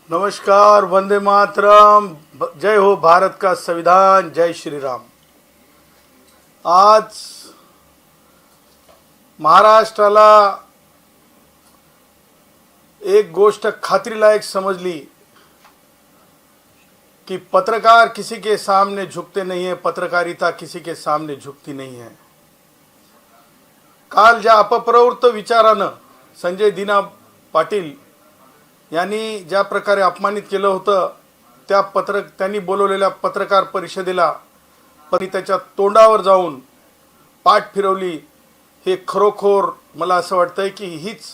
नमस्कार, वंदे मातरम, जय हो भारत का संविधान, जय श्री राम। आज महाराष्ट्राला एक गोष्ट खात्रीलायक समजली कि पत्रकार किसी के सामने झुकते नहीं है, पत्रकारिता किसी के सामने झुकती नहीं है। काल ज्या अपप्रवृत्त विचारानं संजय दीना पाटील यांनी ज्या प्रकारे अपमानित केलं होतं, त्यांनी बोलवलेल्या पत्रकार परिषदेला त्याच्या तोंडावर जाऊन पाठ फिरवली। हे खरोखर मला असं वाटतंय की हीच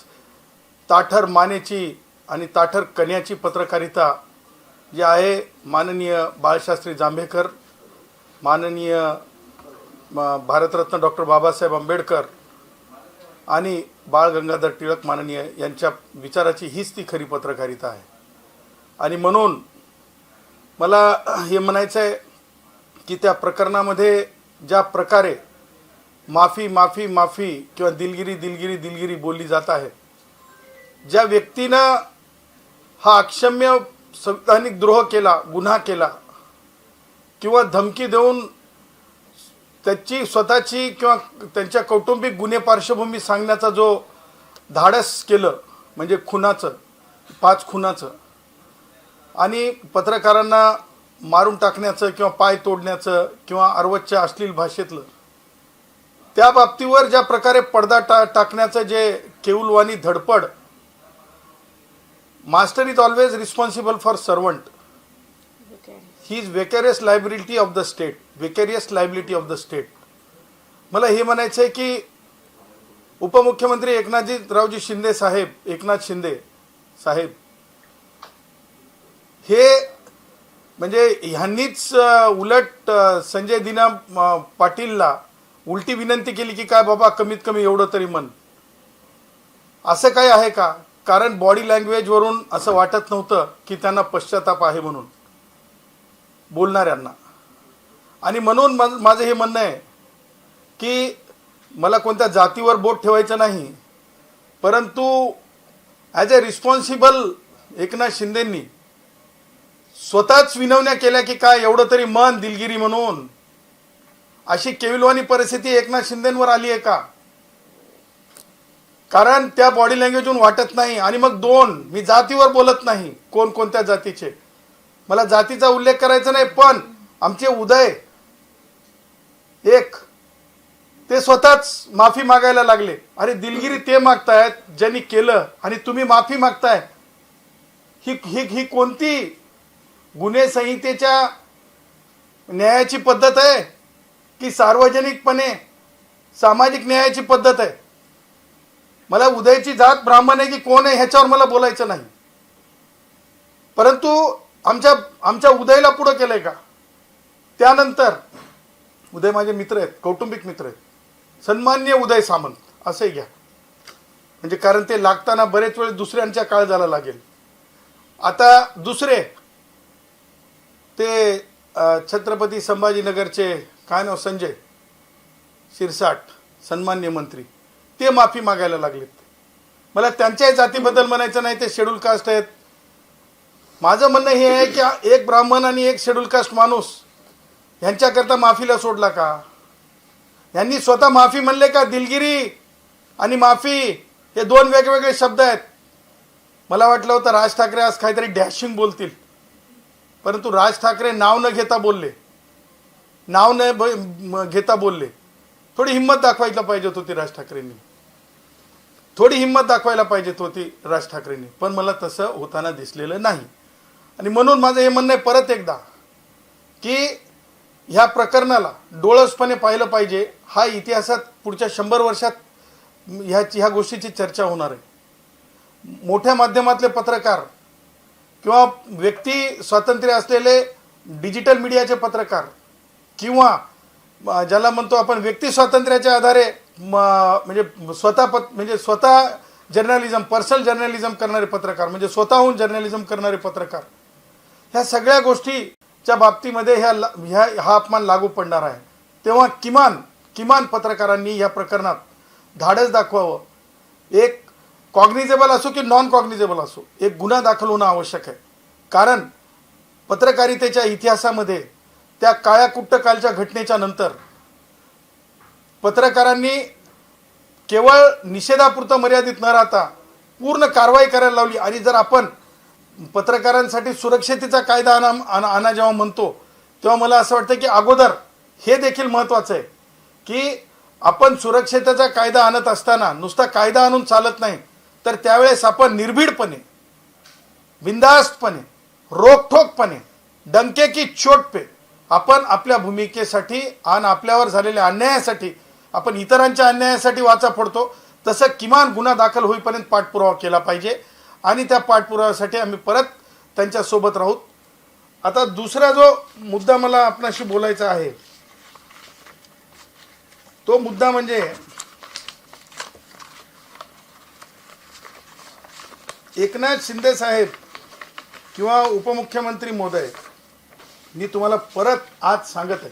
ताठर मानेची आणि ताठर कन्याची पत्रकारिता जी आहे। माननीय बाळशास्त्री जांभेकर, माननीय भारतरत्न डॉक्टर बाबासाहेब आंबेडकर आणि बाळ गंगाधर टिळक माननीय यांच्या विचाराची हीच ती खरी पत्रकारिता आहे। आणि म्हणून मला हे म्हणायचं आहे की त्या प्रकरणामध्ये ज्या प्रकारे माफी माफी माफी किंवा दिलगिरी दिलगिरी दिलगिरी बोलली जात आहे, ज्या व्यक्तीनं हा अक्षम्य संवैधानिक द्रोह केला, गुन्हा केला किंवा धमकी देऊन त्याची स्वतःची किंवा त्यांच्या कौटुंबिक गुन्हे पार्श्वभूमी सांगण्याचा जो धाडस केलं, म्हणजे खुनाचं, 5 खुनाचं आणि पत्रकारांना मारून टाकण्याचं किंवा पाय तोडण्याचं किंवा अर्वतच्या अश्लील भाषेतलं, त्या बाबतीवर ज्या प्रकारे पडदा टाकण्याचं जे केऊलवाणी धडपड, master is always responsible for servant, he is vicarious liability of the state, vicarious liability of the state. मला हे म्हणायचं आहे की उपमुख्यमंत्री एकनाथरावजी शिंदे साहेब, एकनाथ शिंदे साहेब हे म्हणजे ह्यांनीच उलट संजय दीना पाटीलला उलटी विनंती केली की काय बाबा कमीत कमी एवढं तरी म्हण। असं काय आहे का? कारण बॉडी लँग्वेजवरून असं वाटत नव्हतं की त्यांना पश्चाताप आहे म्हणून बोलणाऱ्यांना। आणि म्हणून माझं हे म्हणणं आहे की मला कोणत्या जातीवर बोट ठेवायचं नाही, परंतु ॲज अ रिस्पॉन्सिबल एकनाथ शिंदेंनी स्वतःच विनवण्या केल्या की काय एवढं तरी मन दिलगिरी म्हणून। अशी केविलवाणी परिस्थिती एकनाथ शिंदेंवर आली आहे का? कारण त्या बॉडी लँग्वेजवरून वाटत नाही। आणि मग 2, मी जातीवर बोलत नाही, कोण कोणत्या जातीचे, मला जातीचा उल्लेख करायचा नाही, पण आमचे उदय एक ते स्वतःच माफी मागायला लागले। अरे दिलगिरी ते मागतायत ज्यांनी केलं आणि तुम्ही माफी मागताय। ही ही ही कोणती गुन्हे संहितेच्या न्यायाची पद्धत आहे की सार्वजनिकपणे सामाजिक न्यायाची पद्धत आहे? मला उदयची जात ब्राह्मण आहे की कोण आहे ह्याच्यावर मला बोलायचं नाही, परंतु आमच्या उदयला पुढं केलंय का? त्यानंतर उदय माझे मित्र आहेत, कौटुंबिक मित्र आहेत, सन्माननीय उदय सामंत असे घ्या, म्हणजे कारण ते लागताना बरेच वेळ दुसऱ्यांच्या काळजाला लागेल। आता दुसरे ते छत्रपती संभाजीनगरचे काय नाव, संजय शिरसाट, सन्माननीय मंत्री, ते माफी मागायला लागलेत। मला त्यांच्याही जातीबद्दल म्हणायचं नाही, ते शेड्यूल कास्ट आहेत। माझं म्हणणं हे आहे की एक ब्राह्मण आणि एक शेड्यूल कास्ट माणूस यांच्याकरता माफीला सोडला का? यांनी स्वतः माफी म्हणले का? दिलगिरी आणि माफी हे 2 वेगवेगळे शब्द आहेत। मला वाटलं होतं राज ठाकरे आज काहीतरी डॅशिंग बोलतील, परंतु राज ठाकरे नाव न घेता बोलले, नाव न घेता बोलले। थोडी हिंमत दाखवायला पाहिजे होती राज ठाकरेंनी, थोडी हिंमत दाखवायला पाहिजे होती राज ठाकरेंनी, पण मला तसं होताना दिसलेलं नाही। आणि म्हणून माझं हे म्हणणं आहे परत एकदा की ह्या प्रकरणाला डोळसपणे पाहिलं पाहिजे। हा इतिहासात पुढच्या 100 वर्षात ह्या गोष्टीची चर्चा होणार आहे। मोठ्या माध्यमातले पत्रकार किंवा व्यक्ती स्वातंत्र्य असलेले डिजिटल मीडियाचे पत्रकार किंवा ज्याला म्हणतो आपण व्यक्ती स्वातंत्र्याच्या आधारे म्हणजे स्वतः जर्नलिझम, पर्सनल जर्नलिझम करणारे पत्रकार, म्हणजे स्वतःहून जर्नलिझम करणारे पत्रकार, ह्या सगळ्या गोष्टीच्या बाबतीमध्ये हा अपमान लागू पडणार आहे। तेव्हा किमान पत्रकारांनी या प्रकरणात धाडस दाखवावं। एक कॉग्निजेबल असो की नॉन कॉग्निजेबल असो, एक गुन्हा दाखल होणं आवश्यक आहे। कारण पत्रकारितेच्या इतिहासामध्ये त्या काळ्या कुट्टकालच्या घटनेच्या नंतर पत्रकारांनी केवळ निषेधापुरतं मर्यादित न राहता पूर्ण कारवाई करायला लावली. आणि जर आपण पत्रकारांसाठी सुरक्षेचा कायदा आणा जेव्हा म्हणतो तेव्हा मला असं वाटतं की अगोदर हे देखील महत्त्वाचं आहे की आपण सुरक्षेचा कायदा आणत असताना नुसता कायदा आणून चालत नाही, तर त्यावेळेस आपण निर्भीडपणे, बिनधास्तपणे, रोखठोकपणे, डंके की चोट पे आपण आपल्या भूमिकेसाठी आणि आपल्यावर झालेल्या अन्यायासाठी, आपण इतरांच्या अन्यायासाठी वाचा फोडतो तसं किमान गुन्हा दाखल होईपर्यंत पाठपुरावा केला पाहिजे. आणि त्या पाठपुराव्यासाठी आम्ही परत त्यांच्यासोबत राहू. आता दुसरा जो मुद्दा मला आपणाशी बोलायचा आहे तो मुद्दा म्हणजे एकनाथ शिंदे साहेब किंवा उपमुख्यमंत्री महोदय, मी तुम्हाला परत आज सांगत आहे,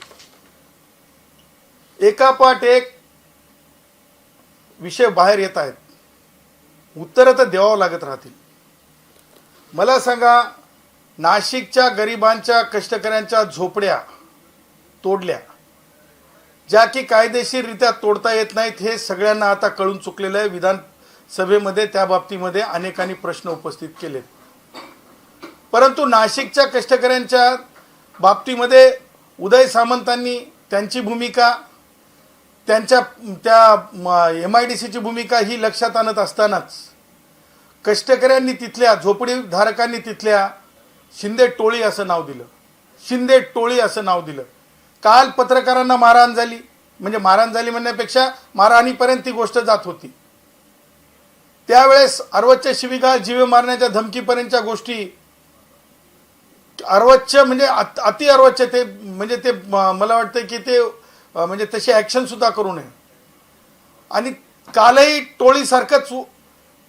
एकापाठ एक विषय बाहेर येत आहेत, उत्तरं तर द्यावं लागत राहतील. मला सांगा, नाशिकच्या गरिबांच्या कष्टकऱ्यांच्या झोपड्या तोडल्या, ज्या की कायदेशीररित्या तोडता येत नाहीत, हे सगळ्यांना आता कळून चुकलेलं आहे. विधानसभेमध्ये त्या बाबतीमध्ये अनेकांनी प्रश्न उपस्थित केले. परंतु नाशिकच्या कष्टकऱ्यांच्या बाबतीमध्ये उदय सामंतांनी त्यांची भूमिका, त्यांच्या त्या MIDCची भूमिका ही लक्षात आणत असतानाच कष्टकऱ्यांनी तिथल्या झोपडीधारकांनी तिथल्या शिंदे टोळी असं नाव दिलं. शिंदे टोळी असं नाव दिलं. काल पत्रकारांना मारहाण झाली, म्हणजे मारहाण झाली म्हणण्यापेक्षा मारहाणीपर्यंत ती गोष्ट जात होती. त्यावेळेस अर्वच्च शिवीगाळ, जीवे मारण्याच्या धमकीपर्यंतच्या गोष्टी, अर्वच्च म्हणजे अति अर्वच्च, ते म्हणजे ते मला वाटतं की ते म्हणजे तशी ॲक्शन सुद्धा करू नये. आणि कालही टोळीसारखंच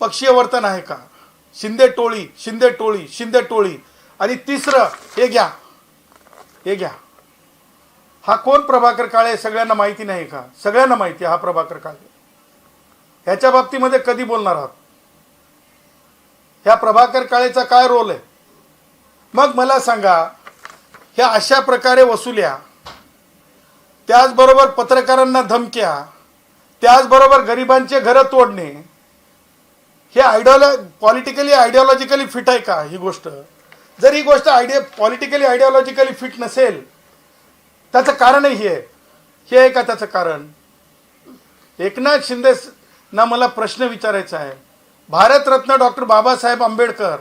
पक्षीय वर्तन आहे का? शिंदे टोळी, शिंदे टोळी, शिंदे टोळी. आणि तिसरं हे घ्या, हे घ्या, हा कोण प्रभाकर काळे सगळ्यांना माहिती नाही का? सगळ्यांना माहिती आहे हा प्रभाकर काळे. ह्याच्या बाबतीमध्ये कधी बोलणार आहात? ह्या प्रभाकर काळेचा काय रोल आहे? मग मला सांगा, ह्या अशा प्रकारे वसुल्या, त्याचबरोबर पत्रकारांना धमक्या, त्याचबरोबर गरिबांचे घरं तोडणे, हे पॉलिटिकली आयडिओलॉजिकली फिट आहे का ही गोष्ट? जर ही गोष्ट पॉलिटिकली आयडिओलॉजिकली फिट नसेल, त्याचं कारणही हे आहे का त्याचं कारण? एकनाथ शिंदे ना मला प्रश्न विचारायचा आहे. भारतरत्न डॉक्टर बाबासाहेब आंबेडकर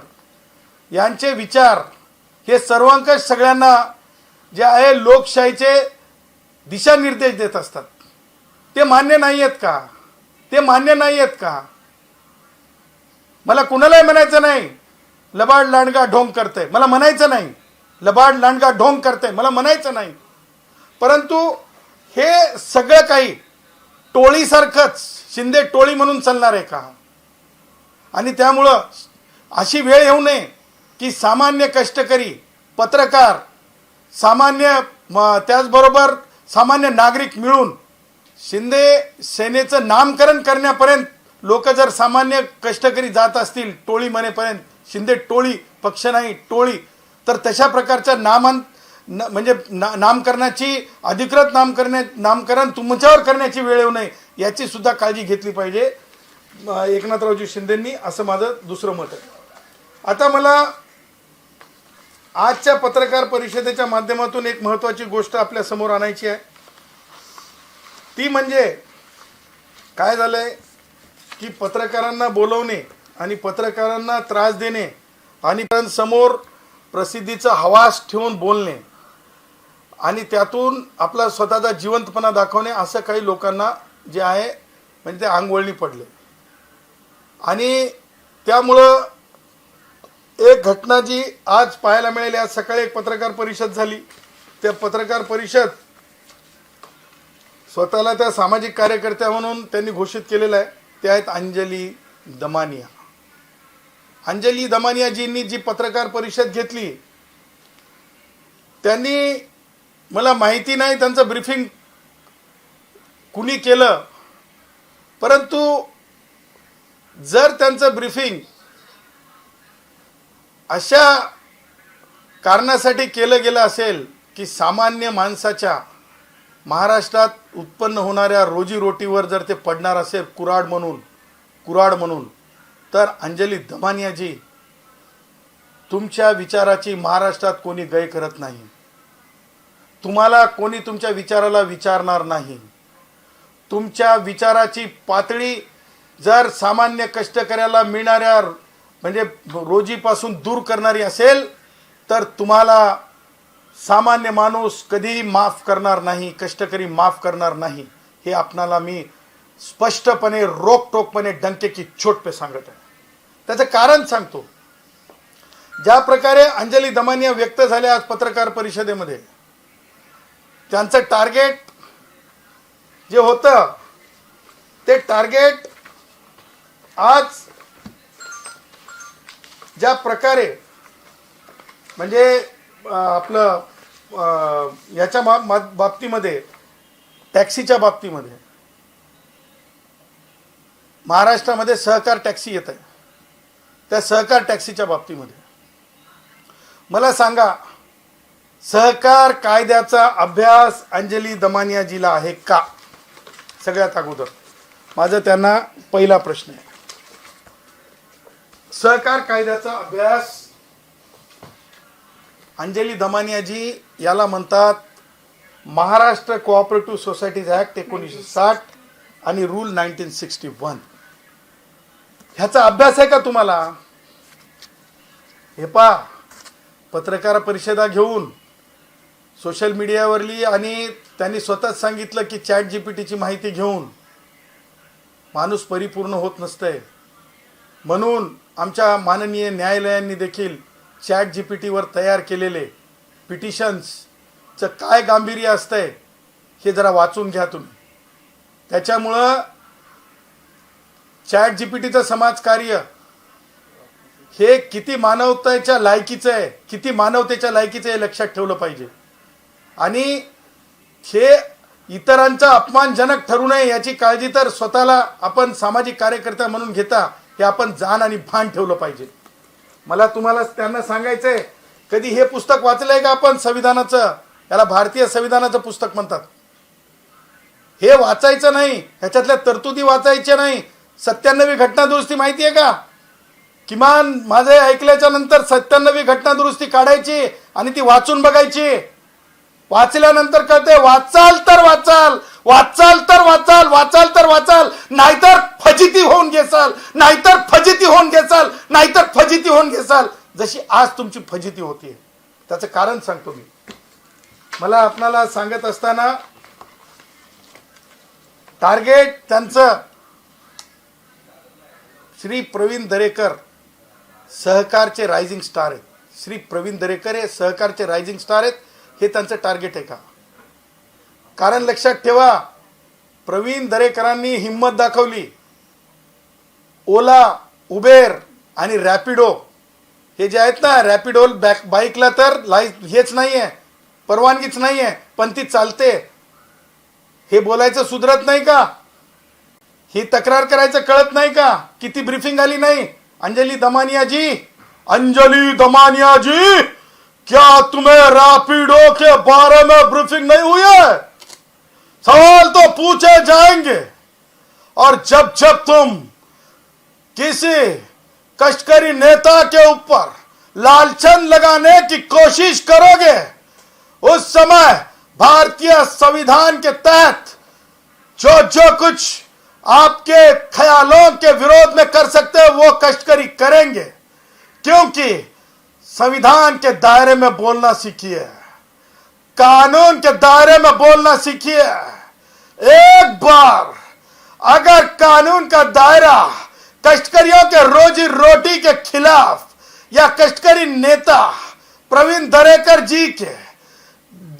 यांचे विचार हे सर्वंकष सगळ्यांना जे आहे लोकशाहीचे दिशानिर्देश देत असतात. ते मान्य नाही आहेत का? ते मान्य नाही आहेत का? मला कुणालाही म्हणायचं नाही लबाड लांडगा ढोंग करते, मला म्हणायचं नाही लबाड लांडगा ढोंग करते, मला म्हणायचं नाही. परंतु हे सगळं काही टोळीसारखंच शिंदे टोळी म्हणून चालणार आहे का? आणि त्यामुळं अशी वेळ येऊ नये की सामान्य कष्टकरी, पत्रकार, सामान्य त्याचबरोबर सामान्य नागरिक मिळून शिंदे सेनेचं नामकरण करण्यापर्यंत लोक जर सामान्य कष्टकरी जात असतील टोळी म्हणेपर्यंत, शिंदे टोळी पक्ष नाही टोळी, तर तशा प्रकारच्या म्हणजे नामकरणाची, अधिकृत नामकरण तुमच्यावर करण्याची वेळ येऊ नये याची सुद्धा काळजी घेतली पाहिजे एकनाथरावजी शिंदेंनी, असं माझं दुसरं मत आहे. आता मला आजच्या पत्रकार परिषदेच्या माध्यमातून एक महत्त्वाची गोष्ट आपल्या समोर आणायची आहे. ती म्हणजे काय झालंय की पत्रकारांना बोलवणे आणि पत्रकारांना त्रास देणे आणि समोर प्रसिद्धीचा हवास ठेवून बोलणे आणि त्यातून आपला स्वतःचा जिवंतपणा दाखवणे, असं काही लोकांना जे आहे म्हणजे ते अंगवळणी पडले. आणि त्यामुळं एक घटना जी आज पाहायला मिळाली, आज सकाळी एक पत्रकार परिषद झाली. त्या पत्रकार परिषद स्वतःला त्या सामाजिक कार्यकर्त्या म्हणून त्यांनी घोषित केलेलं आहे. ते आहेत अंजली दमानिया. अंजली दमानियाजींनी जी पत्रकार परिषद घेतली, त्यांनी, मला माहिती नाही त्यांचं ब्रीफिंग कुणी केलं, परंतु जर त्यांचं ब्रीफिंग अशा कारणासाठी केलं गेलं असेल की सामान्य माणसाच्या महाराष्ट्रात उत्पन्न होणाऱ्या रोजीरोटीवर जर ते पडणार असेल कुऱ्हाड म्हणून तर अंजली दमानियाजी, तुमच्या विचाराची महाराष्ट्रात कोणी गय करत नाही. तुम्हाला कोणी तुमच्या विचाराला विचारणार नाही. तुमच्या विचाराची पातळी जर सामान्य कष्टकऱ्याला मिळणाऱ्या म्हणजे रोजीपासून दूर करणारी असेल तर तुम्हाला सामान्य माणूस कधीही माफ करणार नाही, कष्टकरी माफ करणार नाही. हे आपणाला मी स्पष्टपणे रोकटोकपणे डंके की चोट पे सांगत आहे. त्याचं कारण सांगतो. ज्या प्रकारे अंजली दमानिया व्यक्त झाले आज पत्रकार परिषदेमध्ये, त्यांचं टार्गेट जे होतं ते टार्गेट आज ज्या प्रकारे म्हणजे आपलं याच्या बाबतीमध्ये टॅक्सीच्या बाबतीमध्ये महाराष्ट्रामध्ये सहकार टॅक्सी येत आहे. त्या सहकार टॅक्सीच्या बाबतीमध्ये मला सांगा, सहकार कायद्याचा अभ्यास अंजली दमानियाजीला आहे का? सगळ्यात अगोदर माझा त्यांना पहिला प्रश्न आहे. सहकार कायद्याचा अभ्यास अंजली दमानियाजी याला म्हणतात महाराष्ट्र कोऑपरेटिव्ह सोसायटीज ऍक्ट 1960 आणि रूल 1961. ह्याचा अभ्यास आहे का तुम्हाला? हे पहा, पत्रकार परिषदा घेऊन सोशल मीडियावरली आणि त्यांनी स्वतःच सांगितलं की चॅट जीपीटीची माहिती घेऊन माणूस परिपूर्ण होत नसतंय. म्हणून आमच्या माननीय न्यायालयांनी देखील चॅट जीपीटीवर तयार केलेले पिटिशन्सचं काय गांभीर्य असतंय हे जरा वाचून घ्या तुम्ही. त्याच्यामुळं चॅट जीपीटीचं समाजकार्य हे किती मानवतेच्या लायकीचं आहे, किती मानवतेच्या लायकीचं हे लक्षात ठेवलं पाहिजे. आणि हे इतरांचा अपमानजनक ठरू नये याची काळजी तर स्वतःला आपण सामाजिक कार्यकर्ता म्हणून घेता हे आपण जाण आणि भान ठेवलं पाहिजे. मला तुम्हाला त्यांना सांगायचंय, कधी हे पुस्तक वाचलंय का आपण संविधानाचं? याला भारतीय संविधानाचं पुस्तक म्हणतात. हे वाचायचं नाही, ह्याच्यातल्या तरतुदी वाचायच्या नाही. 97वी घटना दुरुस्ती माहिती आहे का? किमान माझे ऐकल्याच्या नंतर 97वी घटना दुरुस्ती काढायची आणि ती वाचून बघायची. वाचल्यानंतर कळते, वाचाल तर वाचाल, वाचाल तर वाचाल, वाचाल तर वाचाल, नाहीतर फजिती होऊन घेसाल, नाहीतर फजिती होऊन घेसाल, नाहीतर फजिती होऊन घेसाल. जशी आज तुमची फजिती होतीये. त्याचं कारण सांगतो मी. मला आपणाला सांगत असताना टार्गेट त्यांचं श्री प्रवीण दरेकर सहकारचे रायझिंग स्टार आहेत. श्री प्रवीण दरेकर हे सहकारचे रायझिंग स्टार आहेत. हे त्यांचं टार्गेट आहे का? कारण लक्षात ठेवा, प्रवीण दरेकरांनी हिंमत दाखवली. ओला, उबेर आणि रॅपिडो हे जे आहेत ना, रॅपिडो बाईकला तर हेच नाही आहे, परवानगीच नाही आहे, पण ती चालते. हे बोलायचं सुधरत नाही का? ही तक्रार करायचं कळत नाही का? किती ब्रीफिंग आली नाही? अंजली दमानिया जी, अंजली दमानिया जी, क्या तुम्हें रैपिडो के बारे में ब्रीफिंग नहीं हुई है? सवाल तो पूछे जाएंगे. और जब जब तुम किसी कष्टकरी नेता के ऊपर लालचन लगाने की कोशिश करोगे, उस समय भारतीय संविधान के तहत जो जो कुछ आपके ख्यालों के विरोध में कर सकते हैं वो कष्टकरी करेंगे. क्योंकि संविधान के दायरे में बोलना सीखिए, कानून के दायरे में बोलना सीखिए. एक बार अगर कानून का दायरा कष्टकरियों के रोजी रोटी के खिलाफ या कष्टकरी नेता प्रवीण दरेकर जी के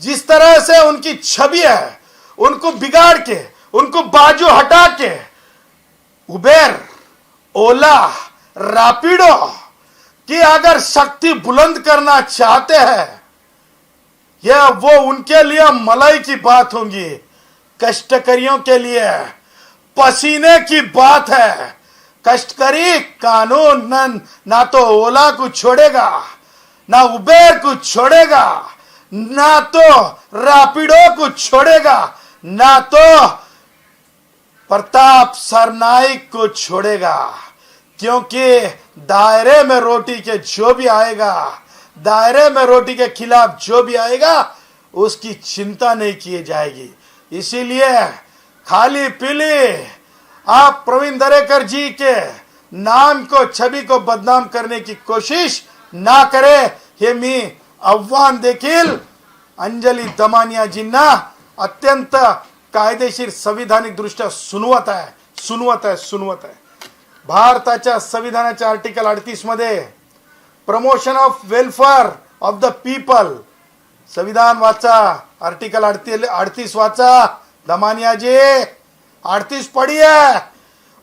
जिस तरह से उनकी छवि है, उनको बिगाड़ के, उनको बाजू हटा के उबेर, ओला, रैपिडो कि अगर शक्ति बुलंद करना चाहते हैं, यह वो उनके लिए मलाई की बात होगी. कष्टकरियों के लिए पसीने की बात है. कष्टकरी कानून ना तो ओला को छोड़ेगा, ना उबेर को छोड़ेगा, ना तो रैपिडो को छोड़ेगा, ना तो प्रताप सरनाइक को छोड़ेगा। क्योंकि दायरे में रोटी के जो भी आएगा, दायरे में रोटी के खिलाफ जो भी आएगा, उसकी चिंता नहीं की जाएगी। इसीलिए खाली पीली आप प्रवीण दरेकर जी के नाम को, छवि को बदनाम करने की कोशिश ना करे, हे मी आव्हान देखील अंजली दमानियाजींना अत्यंत कायदेशीर संविधानिक दृष्ट्या सुनवत आहे। भारताच्या संविधानाच्या आर्टिकल 38 मध्ये promotion of welfare of the people, संविधान वाचा, आर्टिकल 38 वाचा दमानिया जी, 38 पढ़िए,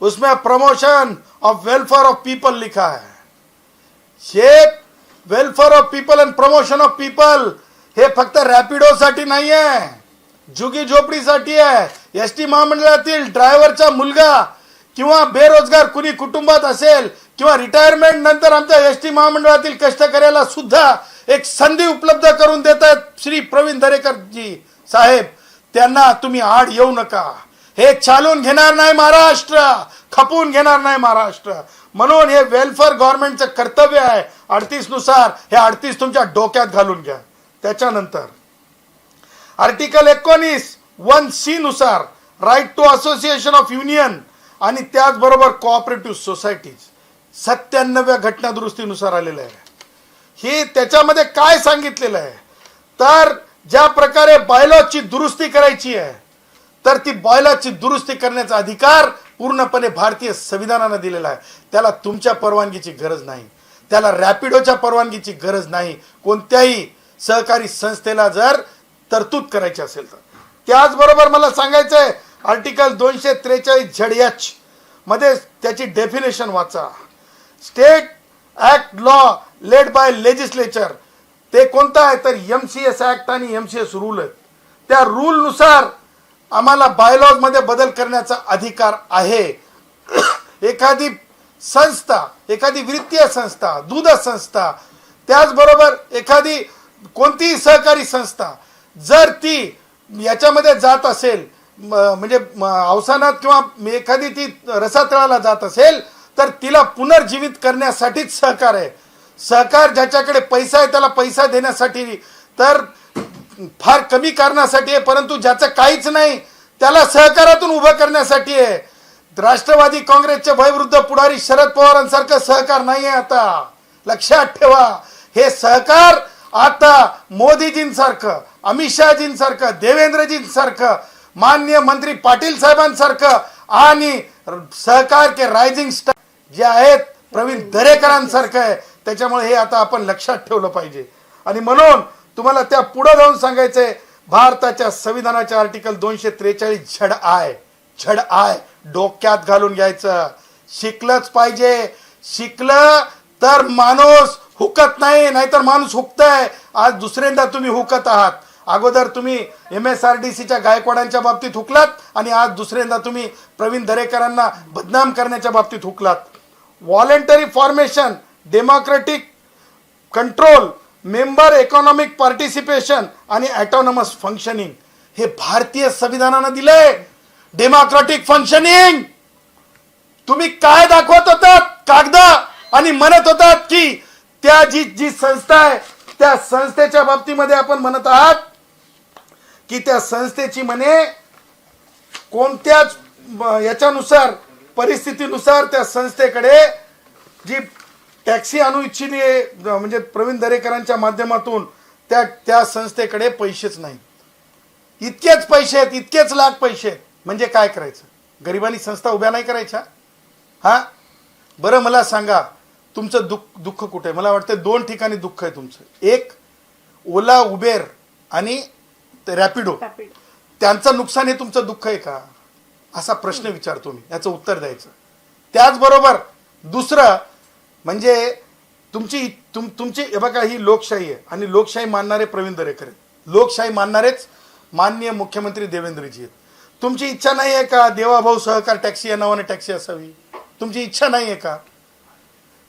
उसमें promotion of welfare of people लिखा है। ये welfare of people end promotion of people हे फक्त रॅपिडो साठी नाही आहे, झुगी झोपडीसाठी आहे। एसटी महामंडळातील ड्रायव्हरचा मुलगा किंवा बेरोजगार कुणी कुटुंबात असेल किंवा रिटायरमेंट नंतर आमच्या एसटी महामंडळातील कष्टकऱ्याला सुद्धा एक संधी उपलब्ध करून देतात श्री प्रवीण दरेकर जी साहेब, त्यांना तुम्ही आड येऊ नका। हे चालून घेणार नाही महाराष्ट्र, खपून घेणार नाही महाराष्ट्र। म्हणून हे वेलफेअर गव्हर्नमेंटचं कर्तव्य आहे 38 नुसार, हे 38 तुमच्या डोक्यात घालून घ्या। त्याच्यानंतर आर्टिकल 19 1C नुसार right to association of union आणि त्याचबरोबर कोऑपरेटिव्ह सोसायटीज 97व्या घटना दुरुस्तीनुसार आलेलं आहे। हे त्याच्यामध्ये काय सांगितलेलं आहे, तर ज्या प्रकारे बायलॉची दुरुस्ती करायची आहे, तर ती बायलॉची दुरुस्ती करण्याचा अधिकार पूर्णपणे भारतीय संविधानाने दिलेला आहे। त्याला तुमच्या परवानगीची गरज नाही, त्याला रॅपिडोच्या परवानगीची गरज नाही। कोणत्याही सहकारी संस्थेला जर तरतूद करायची असेल तर त्याचबरोबर मला सांगायचं आहे आर्टिकल 243 मध्ये त्याची डेफिनेशन वाचा। State act law led by legislature, ते कोणता आहे तर MCS ऍक्ट आणि MCS रूल आहेत। त्या रूल नुसार आम्हाला बायलॉज मध्ये बदल करण्याचा अधिकार आहे। एखादी संस्था, एखादी वित्तीय संस्था, दूध संस्था, त्याचबरोबर एखादी कोणतीही सहकारी संस्था जर ती याच्यामध्ये जात असेल, म्हणजे अवसानात किंवा एखादी ती रसातळाला जात असेल, तर तिला पुनर्जीवित करण्यासाठीच सहकार आहे। सहकार ज्याच्याकडे पैसा आहे त्याला पैसा देण्यासाठी, तर फार कमी कारणासाठी आहे, परंतु ज्याचं काहीच नाही त्याला सहकारातून उभं करण्यासाठी आहे। राष्ट्रवादी काँग्रेसचे वयोवृद्ध पुढारी शरद पवारांसारखं सहकार नाही आहे आता, लक्षात ठेवा। हे सहकार आता मोदीजींसारखं, अमित शहाजींसारखं, देवेंद्रजींसारखं, माननीय मंत्री पाटील साहेबांसारखं आणि सहकार के रायझिंग स्टार जे आहेत प्रवीण दरेकरांसारखं आहे। त्याच्यामुळे हे आता आपण लक्षात ठेवलं पाहिजे। आणि म्हणून तुम्हाला त्या पुढे जाऊन सांगायचंय, भारताच्या संविधानाच्या आर्टिकल 243 झड आय डोक्यात घालून घ्यायचं। शिकलंच पाहिजे, शिकलं तर माणूस हुकत नाही, नाहीतर माणूस हुकतय। आज दुसऱ्यांदा तुम्ही हुकत आहात। अगोदर तुम्ही MSRDCच्या गायकवाडांच्या बाबतीत हुकलात आणि आज दुसऱ्यांदा तुम्ही प्रवीण दरेकरांना बदनाम करण्याच्या बाबतीत हुकलात। Voluntary formation, democratic control, member economic participation आणि ऑटोनॉमस फंक्शनिंग हे भारतीय संविधानाने दिलंय। डेमोक्रेटिक फंक्शनिंग तुम्ही काय दाखवत होतात कागद आणि म्हणत होतात की त्या जी संस्था आहे त्या संस्थेच्या बाबतीमध्ये आपण म्हणत आहात की त्या संस्थेची म्हणे कोणत्याच याच्यानुसार परिस्थितीनुसार त्या संस्थेकडे जी टॅक्सी आणू इच्छिली आहे, म्हणजे प्रवीण दरेकरांच्या माध्यमातून त्या संस्थेकडे पैसेच नाही। इतकेच पैसे आहेत, इतकेच लाख पैसे आहेत, म्हणजे काय करायचं? गरिबांनी संस्था उभ्या नाही करायच्या? हा बरं मला सांगा तुमचं दुःख कुठे आहे? मला वाटतं 2 ठिकाणी दुःख आहे तुमचं। एक ओला, उबेर आणि रॅपिडो, त्यांचं नुकसान हे तुमचं दुःख आहे का? असा प्रश्न विचारतो मी, याचं उत्तर द्यायचं। त्याचबरोबर दुसरं म्हणजे तुमची बघा ही लोकशाही आहे आणि लोकशाही मानणारे प्रवीण दरेकर आहेत, लोकशाही मानणारेच माननीय मुख्यमंत्री देवेंद्रजी आहेत। तुमची इच्छा नाही आहे का देवाभाऊ सहकार टॅक्सी या नावाने टॅक्सी असावी? तुमची इच्छा नाही आहे का?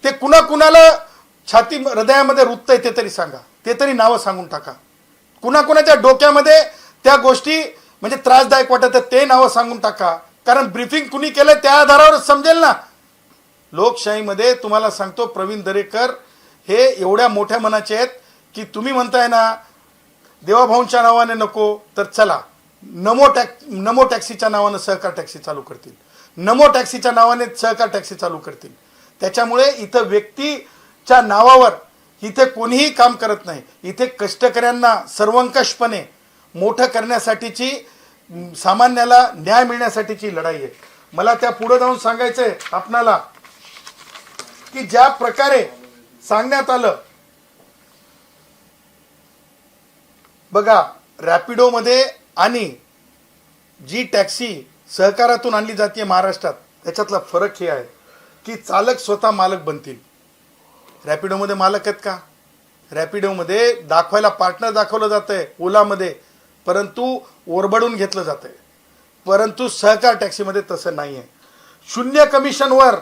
ते कुणाला छाती हृदयामध्ये रुततंय ते तरी सांगा, ते तरी नावं सांगून टाका. कुणाकुणाच्या डोक्यामध्ये त्या गोष्टी म्हणजे त्रासदायक वाटत ते नावं सांगून टाका. कारण ब्रीफिंग कुणी केलं त्या आधारावरच समजेल ना. लोकशाहीमध्ये तुम्हाला सांगतो, प्रवीण दरेकर हे एवढ्या मोठ्या मनाचे आहेत की तुम्ही म्हणताय ना देवाभाऊंच्या नावाने नको, तर चला नमो टॅक्सीच्या नावानं सहकार टॅक्सी चालू करतील, नमो टॅक्सीच्या नावाने सहकार टॅक्सी चालू करतील. त्याच्यामुळे इथं व्यक्तीच्या नावावर इथे कोणीही काम करत नाही. इथे कष्टकऱ्यांना सर्वंकषपणे मोठं करण्यासाठीची, सामान्याला न्याय मिळण्यासाठीची लढाई आहे. मला त्या पुढे जाऊन सांगायचंय आपणाला की ज्या प्रकारे सांगण्यात आलं बघा, रॅपिडोमध्ये आणि जी टॅक्सी सहकारातून आणली जाते महाराष्ट्रात, त्याच्यातला फरक हे आहे की चालक स्वतः मालक बनतील. रॅपिडोमध्ये मालक आहेत का? रॅपिडोमध्ये दाखवायला पार्टनर दाखवलं जातंय ओलामध्ये, परंतु ओरबडून घेतलं जातंय. परंतु सहकार टॅक्सीमध्ये तसं नाही आहे. 0 कमिशनवर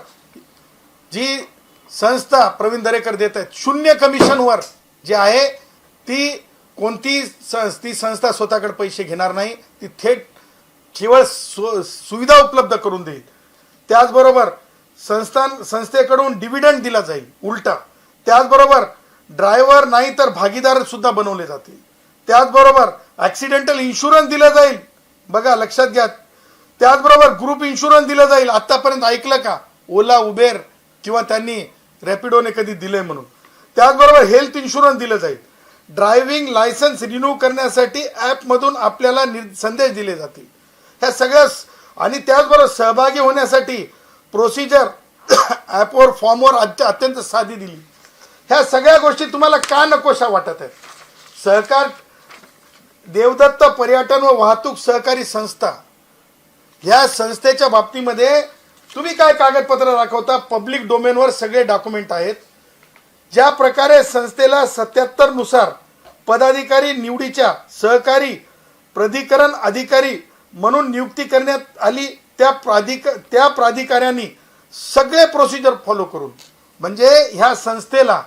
जी संस्था प्रवीण दरेकर देत आहेत, 0 कमिशनवर जे आहे ती ती संस्था स्वतःकडे पैसे घेणार नाही. ती थेट केवळ सुविधा उपलब्ध करून देईल. त्याचबरोबर संस्थेकडून डिव्हिडंड दिला जाईल उलटा. त्याचबरोबर ड्रायव्हर नाही तर भागीदार सुद्धा बनवले जातील. त्याचबरोबर ॲक्सिडेंटल इन्शुरन्स दिला जाईल, बघा लक्षात घ्या. त्याचबरोबर ग्रुप इन्शुरन्स दिलं जाईल. आतापर्यंत ऐकलं का ओला, उबेर किंवा त्यांनी रॅपिडोने कधी दिलंय म्हणून? त्याचबरोबर हेल्थ इन्शुरन्स दिलं जाईल. ड्रायव्हिंग लायसन्स रिन्यू करण्यासाठी ॲपमधून आपल्याला संदेश दिले जातील. ह्या सगळ्या आणि त्याचबरोबर सहभागी होण्यासाठी प्रोसिजर ॲपवर फॉर्मवर अत्यंत साधी दिली. ह्या सगळ्या गोष्टी तुम्हाला का नकोशा वाटत आहेत? सहकार देवदत्त पर्यटन व वाहतूक सहकारी संस्था, ह्या संस्थेच्या बाबतीमध्ये तुम्ही काय कागदपत्र दाखवता? पब्लिक डोमेनवर सगळे डॉक्युमेंट आहेत. ज्या प्रकारे संस्थेला 77 नुसार पदाधिकारी निवडीच्या सहकारी प्राधिकरण अधिकारी म्हणून नियुक्ती करण्यात आली, त्या प्राधिकाऱ्यांनी सगळे प्रोसिजर फॉलो करून, म्हणजे ह्या संस्थेला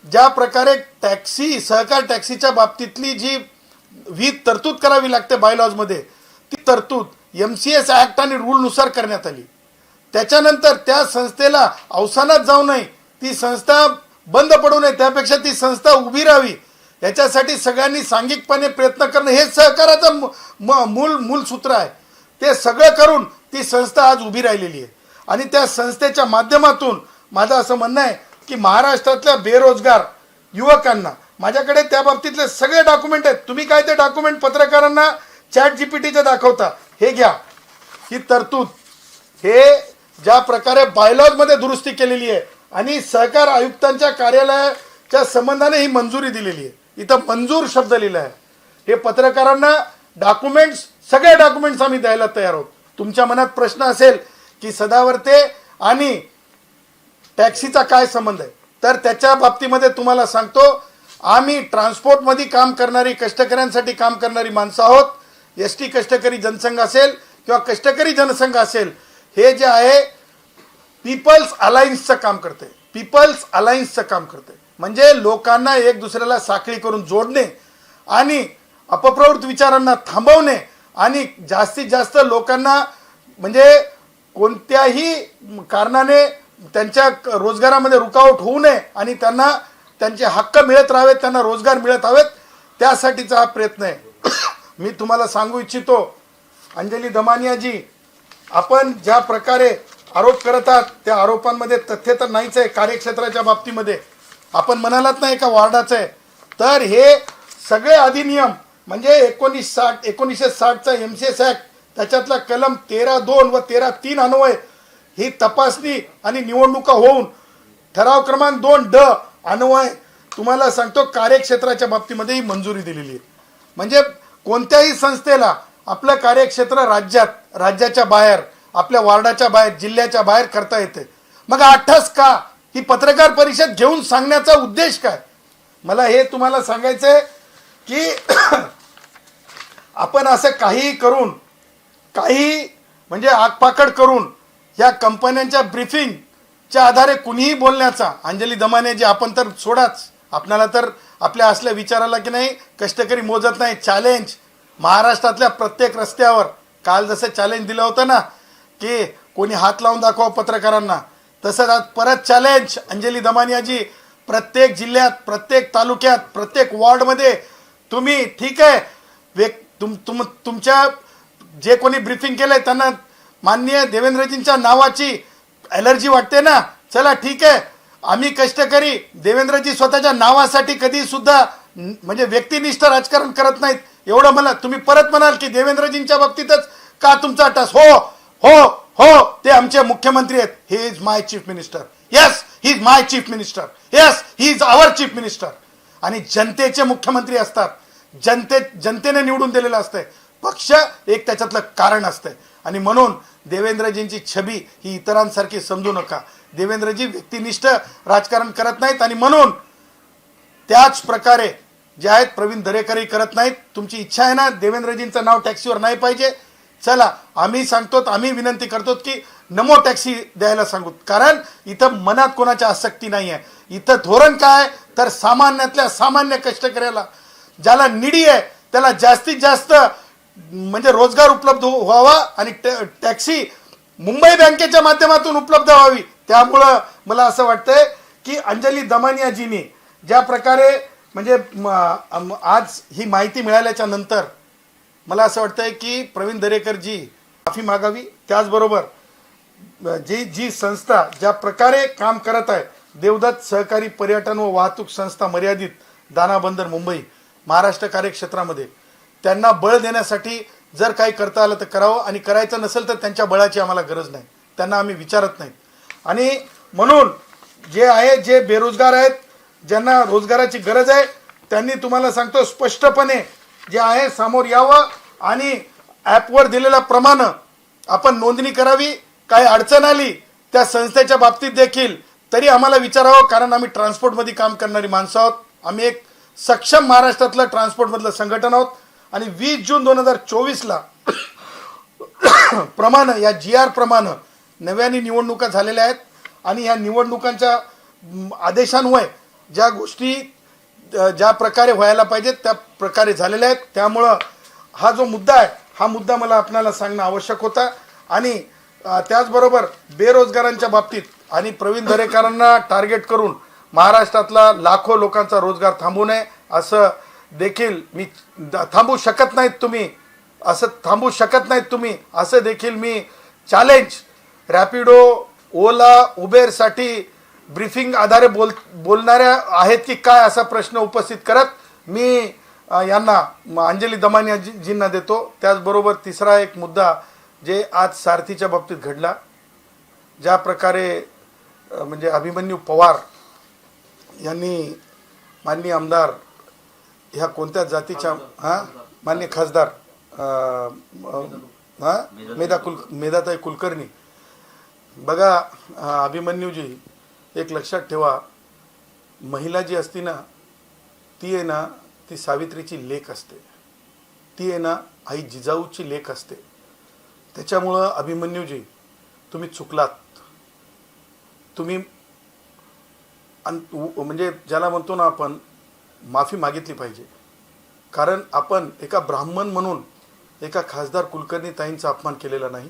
ज्या प्रकारे टॅक्सी सहकार टॅक्सीच्या बाबतीतली जी तरतूद करावी लागते बायलॉजमध्ये, ती तरतूद MCS ॲक्ट आणि रूलनुसार करण्यात आली. त्याच्यानंतर त्या संस्थेला अवसानात जाऊ नये, ती संस्था बंद पडू नये, त्यापेक्षा ती संस्था उभी राहावी, याच्यासाठी सगळ्यांनी सांघिकपणे प्रयत्न करणं हे सहकाराचं मूल सूत्र आहे. ते सगळं करून ती संस्था आज उभी राहिलेली आहे. आणि त्या संस्थेच्या माध्यमातून माझं असं म्हणणं आहे की महाराष्ट्रातल्या बेरोजगार युवकांना, माझ्याकडे त्या बाबतीतले सगळे डॉक्युमेंट आहेत. तुम्ही काय ते डॉक्युमेंट पत्रकारांना ChatGPTचे दाखवता, हे घ्या. ही तरतूद हे ज्या प्रकारे बायलॉजमध्ये दुरुस्ती केलेली आहे आणि सहकार आयुक्तांच्या कार्यालयाच्या संबंधाने ही मंजुरी दिलेली आहे. इथं मंजूर शब्द लिहिला आहे. हे पत्रकारांना डॉक्युमेंट्स, सगळे डॉक्युमेंट्स आम्ही द्यायला तयार आहोत. तुमच्या मनात प्रश्न असेल की सदावर्ते आणि टॅक्सीचा काय संबंध आहे, तर त्याच्या बाबतीमध्ये तुम्हाला सांगतो, आम्ही ट्रान्सपोर्टमध्ये काम करणारी, कष्टकऱ्यांसाठी काम करणारी माणसं आहोत. ST कष्टकरी जनसंघ असेल किंवा कष्टकरी जनसंघ असेल, हे जे आहे पीपल्स अलायन्सचं काम करते. पीपल्स अलायन्सचं काम करते म्हणजे लोकांना एक दुसऱ्याला साखळी करून जोडणे आणि अपप्रवृत्त विचारांना थांबवणे आणि जास्तीत जास्त लोकांना म्हणजे कोणत्याही कारणाने त्यांच्या रोजगारामध्ये रुकावट होऊ नये आणि त्यांना त्यांचे हक्क मिळत राहावेत, त्यांना रोजगार मिळत हवेत, त्यासाठीचा हा प्रयत्न आहे. मी तुम्हाला सांगू इच्छितो, अंजली दमानियाजी, आपण ज्या प्रकारे आरोप करत आहात त्या आरोपांमध्ये तथ्य तर नाहीच आहे. कार्यक्षेत्राच्या बाबतीमध्ये आपण म्हणालात नाही का वार्डाचं आहे, तर हे सगळे अधिनियम म्हणजे 1960चा MCS ॲक्ट, त्याच्यातला कलम 13(2) व 13(3) अन्वय ही तपासणी आणि निवडणुका होऊन ठराव क्रमांक 2D अन्वय तुम्हाला सांगतो कार्यक्षेत्राच्या बाबतीमध्ये ही मंजुरी दिलेली आहे. म्हणजे कोणत्याही संस्थेला आपलं कार्यक्षेत्र राज्याच्या बाहेर, आपल्या वार्डाच्या बाहेर, जिल्ह्याच्या बाहेर करता येते. मग 8 का ही पत्रकार परिषद घेऊन सांगण्याचा उद्देश काय? मला हे तुम्हाला सांगायचं आहे की आपण असं काही करून, काही म्हणजे आगपाखड करून या कंपन्यांच्या ब्रीफिंग च्या आधारे कुणीही बोलण्याचा, अंजली दमाने जे आपण तर सोडाच, आपल्याला तर आपल्या असल्या विचाराला की नाही कष्टकरी मोजत नाही, चॅलेंज महाराष्ट्रातल्या प्रत्येक रस्त्यावर काल जसं चॅलेंज दिलं होतं ना की कोणी हात लावून दाखवा पत्रकारांना, तसंच आज परत चॅलेंज अंजली दमानियाजी, प्रत्येक जिल्ह्यात, प्रत्येक तालुक्यात, प्रत्येक वॉर्डमध्ये तुम्ही ठीक आहे तुमच्या जे कोणी ब्रीफिंग केलंय त्यांना माननीय देवेंद्रजींच्या नावाची ॲलर्जी वाटते ना, चला ठीक आहे, आम्ही कष्टकरी देवेंद्रजी स्वतःच्या नावासाठी कधी सुद्धा म्हणजे व्यक्तिनिष्ठ राजकारण करत नाहीत, एवढं मला तुम्ही परत म्हणाल की देवेंद्रजींच्या बाबतीतच का तुमचा टस, हो हो हो ते आमचे मुख्यमंत्री आहेत, he is my chief minister, yes he is my chief minister, yes he is our chief minister. आणि जनतेचे मुख्यमंत्री असतात, जनतेने निवडून दिलेलं असतंय, पक्ष एक त्याच्यातलं कारण असतंय. आणि म्हणून देवेंद्रजींची छबी ही इतरांसारखी समजू नका, देवेंद्रजी व्यक्तिनिष्ठ राजकारण करत नाहीत आणि म्हणून त्याच प्रकारे जे आहेत प्रवीण दरेकरही करत नाहीत. तुमची इच्छा आहे ना देवेंद्रजींचं नाव टॅक्सीवर नाही पाहिजे, चला आम्ही सांगतो, आम्ही विनंती करतो की नमो टॅक्सी द्यायला सांगू, कारण इथं मनात कोणाच्या आसक्ती नाही आहे. इथं धोरण काय तर सामान्यातल्या सामान्य कष्टकऱ्याला ज्याला निडी आहे त्याला जास्तीत जास्त म्हणजे रोजगार उपलब्ध व्हावा आणि टॅक्सी मुंबई बँकेच्या माध्यमातून उपलब्ध व्हावी. त्यामुळं मला असं वाटतंय की अंजली दमानियाजींनी ज्या प्रकारे म्हणजे आज ही माहिती मिळाल्याच्या नंतर मला असं वाटतंय की प्रवीण दरेकरजी माफी मागावी. त्याचबरोबर जी संस्था ज्या प्रकारे काम करत आहे, देवदत्त सहकारी पर्यटन व वाहतूक संस्था मर्यादित, दाना बंदर मुंबई, महाराष्ट्र कार्यक्षेत्रामध्ये त्यांना बळ देण्यासाठी जर काही करता आलं तर करावं, आणि करायचं नसेल तर त्यांच्या बळाची आम्हाला गरज नाही, त्यांना आम्ही विचारत नाही. आणि म्हणून जे आहे जे बेरोजगार आहेत, ज्यांना रोजगाराची गरज आहे, त्यांनी तुम्हाला सांगतो स्पष्टपणे जे आहे समोर यावं आणि ॲपवर दिलेल्या प्रमाणे आपण नोंदणी करावी. काही अडचण आली त्या संस्थेच्या बाबतीत देखील तरी आम्हाला विचारावं, कारण आम्ही ट्रान्सपोर्टमध्ये काम करणारी माणसं आहोत. आम्ही एक सक्षम महाराष्ट्रातलं ट्रान्सपोर्टमधलं संघटन आहोत. आणि 20 जून 2024ला प्रमाणे या GR प्रमाणे नव्याने निवडणुका झालेल्या आहेत आणि या निवडणुकांच्या आदेशान्वये ज्या गोष्टी ज्या प्रकारे व्हायला पाहिजेत त्या प्रकारे झालेल्या आहेत. त्यामुळं हा जो मुद्दा आहे हा मुद्दा मला आपल्याला सांगणं आवश्यक होता. आणि त्याचबरोबर बेरोजगारांच्या बाबतीत आणि प्रवीण दरेकरांना टार्गेट करून महाराष्ट्रातला लाखो लोकांचा रोजगार थांबू नये असं देखील मी थांबू शकत नाहीत तुम्ही असं देखील मी चॅलेंज रॅपिडो, ओला, उबेरसाठी ब्रीफिंग आधारे बोलणाऱ्या आहेत की काय असा प्रश्न उपस्थित करत मी यांना अंजली दमानियाजींना देतो. त्याचबरोबर तिसरा एक मुद्दा जे आज सारथीच्या बाबतीत घडला, ज्या प्रकारे म्हणजे अभिमन्यू पवार यांनी माननीय आमदार ह्या कोणत्या जातीच्या माननीय खासदार मेधाताई कुलकर्णी, बघा अभिमन्यूजी एक लक्षात ठेवा, महिला जी असती ना ती आहे ना ती सावित्रीची लेक असते, ती आहे ना आई जिजाऊची लेक असते. त्याच्यामुळं अभिमन्यूजी तुम्ही चुकलात, तुम्ही म्हणजे ज्याला म्हणतो ना आपण माफी मागितली पाहिजे, कारण आपण एका ब्राह्मण म्हणून एका खासदार कुलकर्णी ताईंचा अपमान केलेला नाही.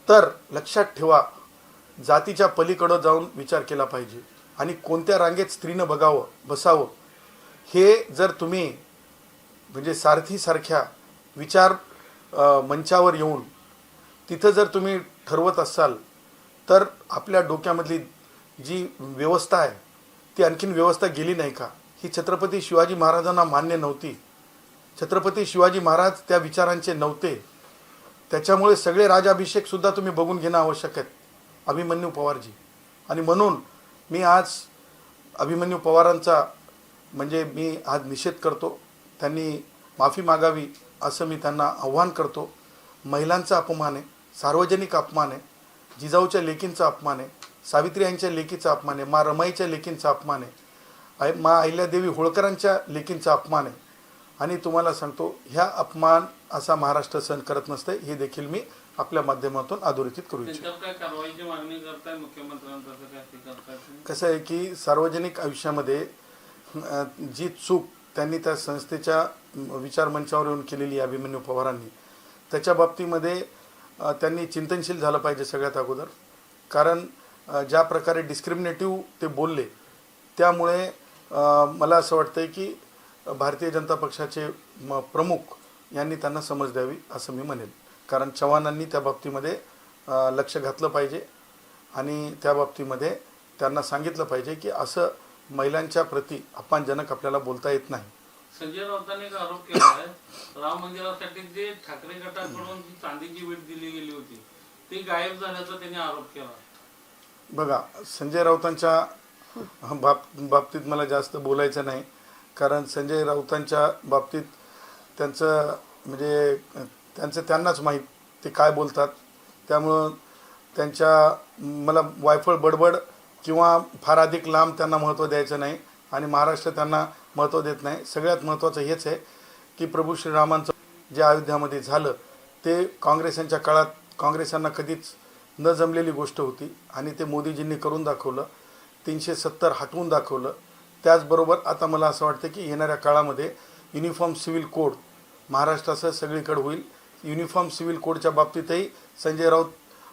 तर लक्षात ठेवा, जातीच्या पलीकडं जाऊन विचार केला पाहिजे आणि कोणत्या रांगेत स्त्रीनं बसावं हे जर तुम्ही म्हणजे सारथीसारख्या विचार मंचावर येऊन तिथं जर तुम्ही ठरवत असाल तर आपल्या डोक्यामधली जी व्यवस्था आहे ती आणखीन व्यवस्था गेली नाही का? ही छत्रपती शिवाजी महाराजांना मान्य नव्हती. छत्रपती शिवाजी महाराज त्या विचारांचे नव्हते. त्याच्यामुळे सगळे राजाभिषेकसुद्धा तुम्ही बघून घेणं आवश्यक आहे अभिमन्यू पवारजी. आणि म्हणून मी आज अभिमन्यू पवारांचा म्हणजे मी आज निषेध करतो. त्यांनी माफी मागावी असं मी त्यांना आव्हान करतो. महिलांचा अपमान आहे, सार्वजनिक अपमान आहे, जिजाऊच्या लेकींचा अपमान आहे, सावित्री यांच्या लेकीचा अपमान आहे, मा रमाईच्या लेकींचा अपमान आहे, मा अहिल्यादेवी होळकरांच्या लेकींचा अपमान आहे. आणि तुम्हाला सांगतो ह्या अपमान असा महाराष्ट्र सहन करत नसते, हे देखील मी आपल्या माध्यमातून अधोरेखित करू इच्छितो. त्यांच्यावर काय कारवाईची मागणी करताय मुख्यमंत्र्यांचं काय ते करताय? कसं आहे की सार्वजनिक आयुष्यामध्ये जी चूक त्यांनी त्या संस्थेच्या विचारमंचावर येऊन केलेली आहे अभिमन्यू पवारांनी, त्याच्या बाबतीमध्ये त्यांनी चिंतनशील झालं पाहिजे सगळ्यात अगोदर. कारण ज्या प्रकारे डिस्क्रिमिनेटिव्ह ते बोलले त्यामुळे मला असं वाटतं की भारतीय जनता पक्षाचे प्रमुख यांनी त्यांना समज द्यावी असं मी म्हणेन. कारण चव्हाणांनी त्या बाबतीमध्ये लक्ष घातलं पाहिजे आणि त्या बाबतीमध्ये त्यांना सांगितलं पाहिजे की असं महिलांच्या प्रति अपमानजनक आपल्याला बोलता येत नाही. संजय राऊतांनी एक आरोप केला आहे राम मंदिरासाठी जे ठाकरे गटाकडून जी चांदीची भेट दिली गेली होती ती गायब झाल्याचा त्यांनी आरोप केला. बघा, संजय राऊतांच्या बाबतीत मला जास्त बोलायचं नाही. कारण संजय राऊतांच्या बाबतीत त्यांचं म्हणजे त्यांनाच माहीत ते काय बोलतात. त्यामुळं मला वायफळ बडबड किंवा फार अधिक लांब त्यांना महत्त्व द्यायचं नाही आणि महाराष्ट्र त्यांना महत्त्व देत नाही. सगळ्यात महत्त्वाचं हेच आहे की प्रभू श्रीरामांचं जे अयोध्यामध्ये झालं ते काँग्रेसांच्या काळात काँग्रेसांना कधीच न जमलेली गोष्ट होती आणि ते मोदीजींनी करून दाखवलं. 370 हटवून दाखवलं. त्याचबरोबर आता मला असं वाटतं की येणाऱ्या काळामध्ये युनिफॉर्म सिव्हिल कोड महाराष्ट्रासह सगळीकडे होईल. युनिफॉर्म सिव्हिल कोडच्या बाबतीतही संजय राऊत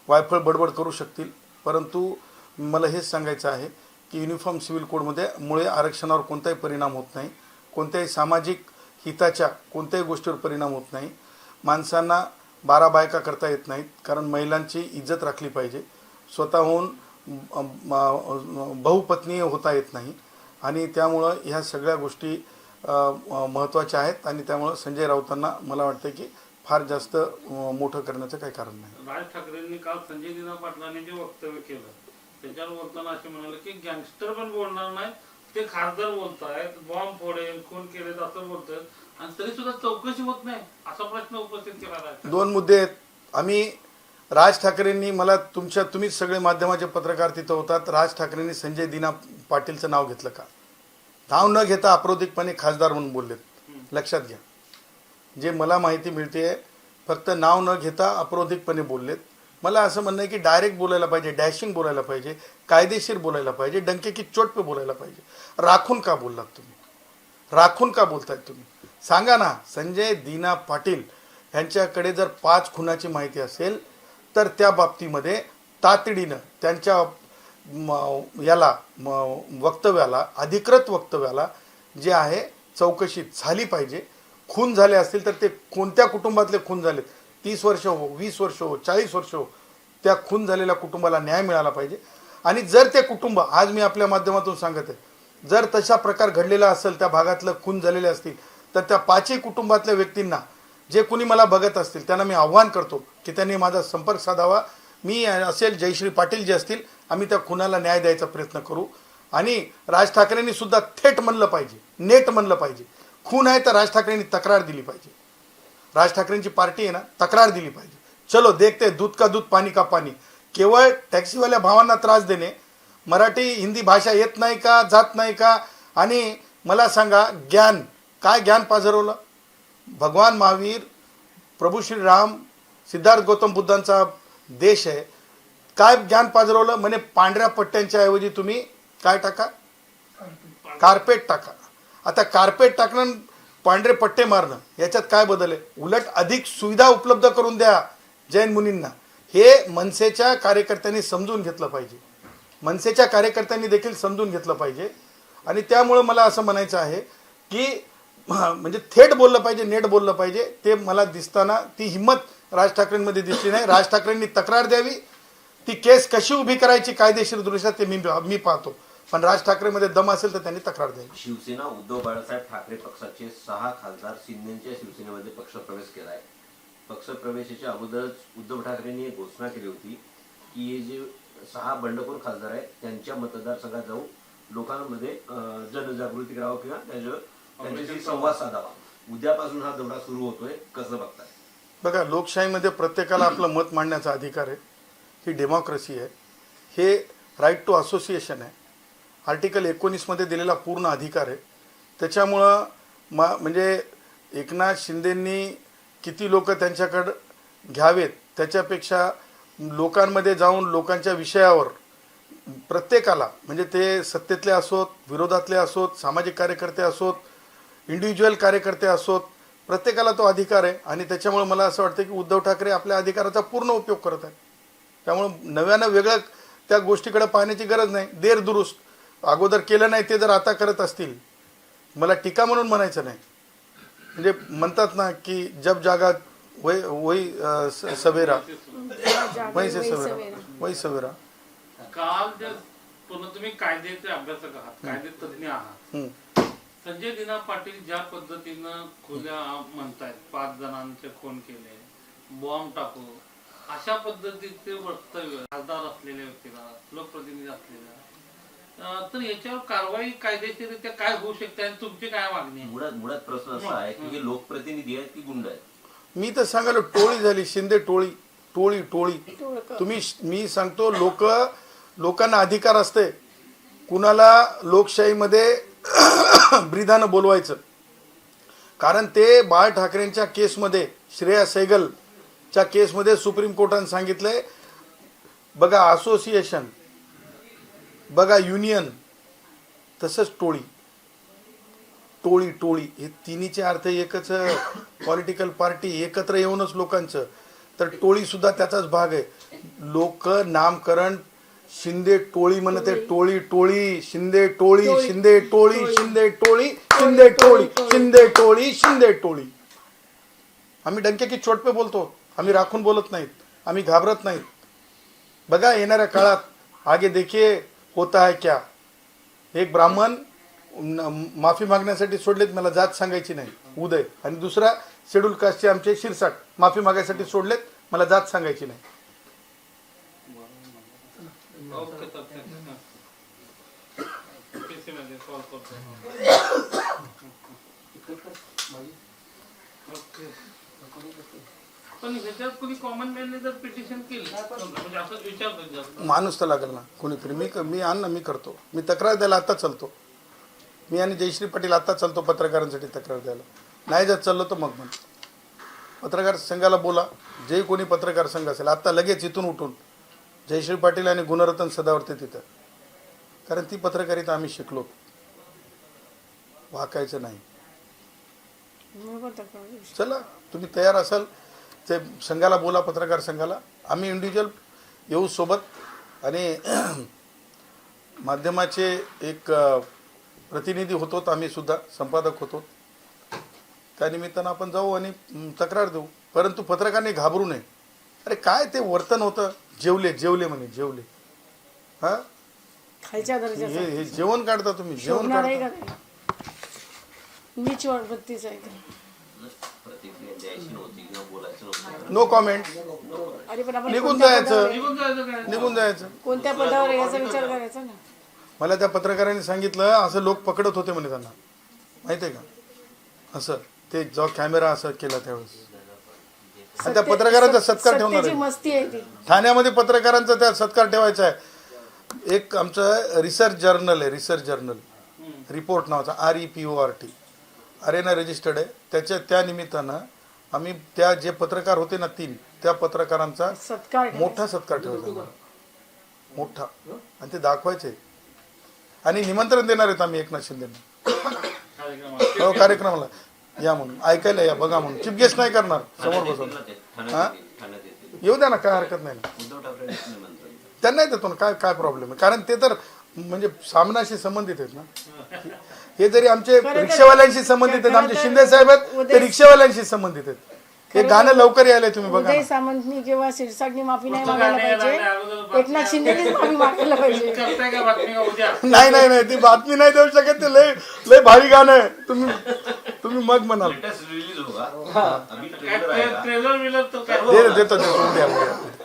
वायफळ बडबड करू शकतील, परंतु मला हेच सांगायचं आहे की युनिफॉर्म सिव्हिल कोडमुळे आरक्षणावर कोणताही परिणाम होत नाही, कोणत्याही सामाजिक हिताच्या कोणत्याही गोष्टीवर परिणाम होत नाही. माणसांना 12 बायका करता येत नाहीत कारण महिलांची इज्जत राखली पाहिजे. स्वतःहून बहुपत्नीय होता येत नाही आणि त्यामुळं ह्या सगळ्या गोष्टी महत्त्वाच्या आहेत आणि त्यामुळं संजय राऊतांना मला वाटतं की फार जास्त मोठं करण्याचं काही कारण नाही. राज ठाकरेंनी काल संजय दिना पाटलांनी जे वक्तव्य केलं त्याच्यावर बोलताना असे म्हणाले की गँगस्टर पण बोलणार नाही, ते खासदार बोलतायत, बॉम्ब फोडेल, खून केलेत असं बोलतात आणि तरी सुद्धा चौकशी होत नाही असा प्रश्न उपस्थित केला आहे. 2 मुद्दे आहेत. आम्ही राज ठाकरेंनी मला तुम्हीच सगळे माध्यमाचे पत्रकार तिथं होतात. राज ठाकरेंनी संजय दिना पाटीलचं नाव घेतलं का? नाव न घेता अप्राधिकपणे खासदार म्हणून बोललेत. लक्षात घ्या, जे मला माहिती मिळते फक्त नाव न घेता अप्राधिकपणे बोललेत. मला असं म्हणणं आहे की डायरेक्ट बोलायला पाहिजे, डॅशिंग बोलायला पाहिजे, कायदेशीर बोलायला पाहिजे, डंके की चोट पे बोलायला पाहिजे. राखून का बोललात तुम्ही? राखून का बोलतायत तुम्ही? सांगा ना. संजय दिना पाटील यांच्याकडे जर 5 खुनाची माहिती असेल तर त्या बाबतीमध्ये तातडीनं त्यांच्या वक्तव्याला, अधिकृत वक्तव्याला जे आहे चौकशी झाली पाहिजे. खून झाले असतील तर ते कोणत्या कुटुंबातले खून झालेत, 30 वर्ष हो, 20 वर्ष हो, 40 वर्ष हो, त्या खून झालेल्या कुटुंबाला न्याय मिळाला पाहिजे. आणि जर ते कुटुंब, आज मी आपल्या माध्यमातून सांगत आहे, जर तशा प्रकार घडलेला असेल, त्या भागातलं खून झालेले असतील तर त्या 5ही कुटुंबातल्या व्यक्तींना, जे कुणी मला बघत असतील त्यांना मी आव्हान करतो की त्यांनी माझा संपर्क साधावा. मी असेल, जयश्री पाटील जे असतील, आम्ही त्या खुनाला न्याय द्यायचा प्रयत्न करू. आणि राज ठाकरेंनी सुद्धा थेट म्हणलं पाहिजे, नेट म्हणलं पाहिजे, खून आहे तर राज ठाकरेंनी तक्रार दिली पाहिजे. राज ठाकरेंची पार्टी आहे ना, तक्रार दिली पाहिजे. चलो देखते दूध का दूध पाणी का पाणी. केवळ टॅक्सीवाल्या भावांना त्रास देणे, मराठी हिंदी भाषा येत नाही का, जात नाही का? आणि मला सांगा, काय ज्ञान पाझरवलं? भगवान महावीर, प्रभू श्रीराम, सिद्धार्थ गौतम बुद्धांचा देश आहे. काय ज्ञान पाझरवलं? म्हणे पांढऱ्या पट्ट्यांच्या ऐवजी तुम्ही काय टाका? कार्पेट टाका. आता कार्पेट टाकणं, पांढरे पट्टे मारणं याच्यात काय बदल आहे? उलट अधिक सुविधा उपलब्ध करून द्या जैन मुनींना. हे मनसेच्या कार्यकर्त्यांनी समजून घेतलं पाहिजे. मनसेच्या कार्यकर्त्यांनी देखील समजून घेतलं पाहिजे. आणि त्यामुळं मला असं म्हणायचं आहे की म्हणजे थेट बोललं पाहिजे, नेट बोललं पाहिजे. ते मला दिसताना ती हिंमत राज ठाकरेंमध्ये दिसली नाही. राज ठाकरेंनी तक्रार द्यावी, ती केस कशी उभी करायची कायदेशीर दृष्ट्या ते मी पाहतो. पण राज ठाकरेमध्ये दम असेल तर त्यांनी तक्रार द्यावी. शिवसेना उद्धव बाळासाहेब ठाकरे पक्षाचे 6 खासदार शिंदेच्या शिवसेनेमध्ये पक्षप्रवेश केला आहे. पक्षप्रवेशाच्या अगोदरच उद्धव ठाकरेंनी एक घोषणा केली होती की हे जे 6 बंडखोर खासदार आहेत त्यांच्या मतदारसंघात जाऊन लोकांमध्ये जनजागृती करावं किंवा त्यांच्याशी संवाद साधावा. उद्यापासून हा दौरा सुरू होतोय, कसं बघताय? बघा, लोकशाहीमध्ये प्रत्येकाला आपलं मत मांडण्याचा अधिकार आहे. ही डेमोक्रेसी आहे. हे राईट टू असोसिएशन आहे. आर्टिकल 19 मध्ये दिलेला पूर्ण अधिकार आहे. त्याच्यामुळं म्हणजे एकनाथ शिंदेंनी किती लोक त्यांच्याकडं घ्यावेत त्याच्यापेक्षा लोकांमध्ये जाऊन लोकांच्या विषयावर प्रत्येकाला, म्हणजे ते सत्तेतले असोत, विरोधातले असोत, सामाजिक कार्यकर्ते असोत, इंडिव्हिज्युअल कार्यकर्ते असोत, प्रत्येकाला तो अधिकार आहे. आणि त्याच्यामुळे मला असं वाटतं की उद्धव ठाकरे आपल्या अधिकाराचा पूर्ण उपयोग करत आहेत. त्यामुळे नव्यानं वेगळं त्या गोष्टीकडे पाहण्याची गरज नाही. देर दुरुस्त अगोदर केलं नाही ते जर आता करत असतील, मला टीका म्हणून म्हणायचं नाही. म्हणजे म्हणतात ना की जब जागा वही सवेरा, वही से सवेरा, वही सवेरा. काल जे पुन्हा तुम्ही कायद्याचे अभ्यासक आहात, कायदे तज्ञ आहात. संजय दिना पाटील ज्या पद्धतीनं खुल्या म्हणतायत 5 जणांचे खून केले, बॉम्ब टाकू, अशा पद्धतीचे वक्तव्य खासदार असलेल्या व्यक्तीला, लोकप्रतिनिधी असलेल्या, तर याच्यावर कारवाई कायदेशीररित्या काय होऊ शकते आणि तुमची काय मागणी आहे? मुळात प्रश्न असा आहे की हे लोकप्रतिनिधी आहेत की गुंड आहेत? मी तर सांगायला टोळी झाली, शिंदे टोळी, टोळी टोळी. तुम्ही, मी सांगतो, लोकांना अधिकार असते कुणाला लोकशाहीमध्ये ब्रिधानं बोलवायचं. कारण ते बाळ ठाकरेंच्या केसमध्ये, श्रेया सहगलच्या केसमध्ये सुप्रीम कोर्टाने सांगितलंय, बघा असोसिएशन, बघा युनियन, तसंच टोळी, टोळी टोळी, हे तिन्हीचे अर्थ एकच. पॉलिटिकल पार्टी एकत्र येऊनच लोकांचं, तर टोळी सुद्धा त्याचाच भाग आहे. लोक नामकरण शिंदे टोळी म्हणते, टोळी टोळी, शिंदे टोळी, शिंदे टोळी, शिंदे टोळी, शिंदे टोळी, शिंदे टोळी, शिंदे टोळी. आम्ही डंके की चोट पे बोलतो, आम्ही राखून बोलत नाहीत, आम्ही घाबरत नाहीत. बघा येणाऱ्या काळात आगे देखिए होता है क्या. एक ब्राह्मण माफी मागण्यासाठी सोडलेत, मला जात सांगायची नाही, उदय. आणि दुसरा शेड्यूल कास्टचे आमचे शिरसाट माफी मागायसाठी सोडलेत, मला जात सांगायची नाही. ओके सर, PC मध्ये सॉल्व करतो. ओके. पण ह्याच्यात कोणी कॉमन मॅनने जर पिटिशन केली, म्हणजे असं विचारतो माणूस तर लागेल ना कोणीतरी. मी आण ना, मी करतो. मी तक्रार द्यायला आत्ता चालतो. मी आणि जयश्री पाटील आत्ता चालतो पत्रकारांसाठी तक्रार द्यायला. नाही जर चाललो तर मग पत्रकार संघाला बोला, जे कोणी पत्रकार संघ असेल आत्ता लगेच इथून उठून जयश्री पाटील आणि गुणरत्न सदावर्ते तिथं. कारण ती पत्रकारिता आम्ही शिकलो, वाकायचं नाही. चला तुम्ही तयार असाल ते संघाला बोला, पत्रकार संघाला. आम्ही इंडिव्हिज्युअल येऊ सोबत. आणि माध्यमाचे एक प्रतिनिधी होतो, आम्ही सुद्धा संपादक होतो. त्यानिमित्तानं आपण जाऊ आणि तक्रार देऊ. परंतु पत्रकारांनी घाबरू नये. अरे काय ते वर्तन होतं, जेवले जेवले म्हणे, जेवले. हा खालच्या दर्जाचं हे जेवण काढता तुम्ही, जेवण काढता. नीच बत्तीचं आहे. प्रतिक्रिया द्यायची नव्हती किंवा बोलायचं नव्हतं. No comment. अरे पण आपण निघून कोणत्या जायचं, पदावर आहे? निघून जायचं काय? निघून जायचं. कोणत्या पदावर आहे याचा विचार करायचा ना. मला त्या पत्रकारांनी सांगितलं, असं लोक पकडत होते म्हणे त्यांना, माहिती आहे का. असं ते जेव्हा कॅमेरा असं केला त्यावेळेस. आणि त्या पत्रकारांचा सत्कार ठेवणार सत्तेची आहे. मस्ती आहे ती. ठाण्यामध्ये पत्रकारांचा त्या सत्कार ठेवायचा आहे. एक आमचं रिसर्च जर्नल आहे, रिसर्च जर्नल रिपोर्ट नावाचा, REPORT, अरेना रजिस्टर्ड आहे. त्या निमित्तानं आम्ही त्या जे पत्रकार होते ना 3, त्या पत्रकारांचा सत्कार मोठा सत्कार ठेवायचा, मोठा. आणि ते दाखवायचे. आणि निमंत्रण देणार आहेत आम्ही एकनाथ शिंदेना हो कार्यक्रमाला या म्हणून, ऐकायला या, बघा म्हणून. चीफ गेस्ट नाही करणार, समोर बसून. येऊ द्या ना, काय हरकत नाही ना. उद्धव ठाकरे त्यांनाही देतो ना, काय प्रॉब्लेम आहे. कारण ते तर म्हणजे सामनाशी संबंधित आहेत ना. हे जरी आमचे रिक्षावाल्यांशी संबंधित आहेत, आमचे शिंदे साहेब आहेत ते रिक्षावाल्यांशी संबंधित आहेत. हे गाणं लवकर यायलंय, तुम्ही बघा. उदय सामंतनी किंवा शिरसाटनी माफी नाही मागायला पाहिजे, एकनाथ शिंदेनीच माफी मागायला पाहिजे. करताय का बातमी का उद्या? नाही ती बातमी नाही देऊ शकत. ते लय भारी गाणं आहे. तुम्ही मग म्हणाल. लेटेस्ट रिलीज होगा, अभी ट्रेलर आएगा. ट्रेलर विलर तर काय देतो उद्या.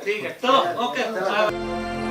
ठीक आहे, चलो ओके.